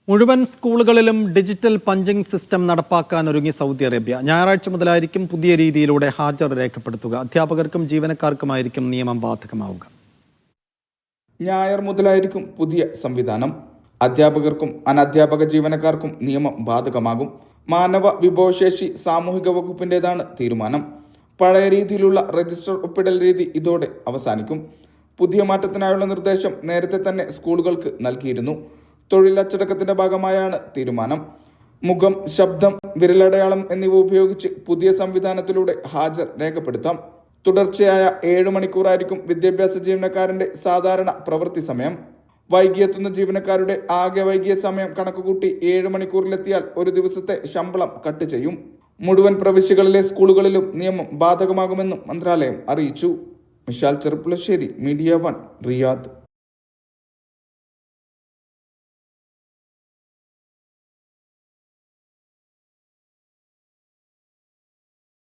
മുഴുവൻ സ്കൂളുകളിലും digital punching system നടപ്പാക്കാൻ ഒരുങ്ങി സൗദി അറേബ്യ. ഞായറാഴ്ച മുതലായിരിക്കും പുതിയ രീതിയിലൂടെ ഹാജർ രേഖപ്പെടുത്തുക. അധ്യാപകർക്കും ജീവനക്കാർക്കുമായിരിക്കും നിയമം ബാധകമാവുക. ഞായർ മുതലായിരിക്കും പുതിയ സംവിധാനം. അധ്യാപകർക്കും അനധ്യാപക ജീവനക്കാർക്കും നിയമം ബാധകമാകും. മാനവ വിഭവശേഷി സാമൂഹിക വകുപ്പിന്റേതാണ് തീരുമാനം. പഴയ രീതിയിലുള്ള രജിസ്റ്റർ ഒപ്പിടൽ രീതി ഇതോടെ അവസാനിക്കും. പുതിയ മാറ്റത്തിനായുള്ള നിർദ്ദേശം നേരത്തെ തന്നെ സ്കൂളുകൾക്ക് നൽകിയിരുന്നു. തൊഴിലച്ചടക്കത്തിന്റെ ഭാഗമായാണ് തീരുമാനം. മുഖം, ശബ്ദം, വിരലടയാളം എന്നിവ ഉപയോഗിച്ച് പുതിയ സംവിധാനത്തിലൂടെ ഹാജർ രേഖപ്പെടുത്താം. തുടർച്ചയായ 7 മണിക്കൂറായിരിക്കും വിദ്യാഭ്യാസ ജീവനക്കാരന്റെ സാധാരണ പ്രവൃത്തി സമയം. വൈകിയെത്തുന്ന ജീവനക്കാരുടെ ആകെ വൈകിയ സമയം കണക്കുകൂട്ടി 7 മണിക്കൂറിലെത്തിയാൽ ഒരു ദിവസത്തെ ശമ്പളം കട്ട് ചെയ്യും. മുഴുവൻ പ്രവിശ്യകളിലെ സ്കൂളുകളിലും നിയമം ബാധകമാകുമെന്നും മന്ത്രാലയം അറിയിച്ചു. Mishal Cherpulassery, media 1, Riyadh.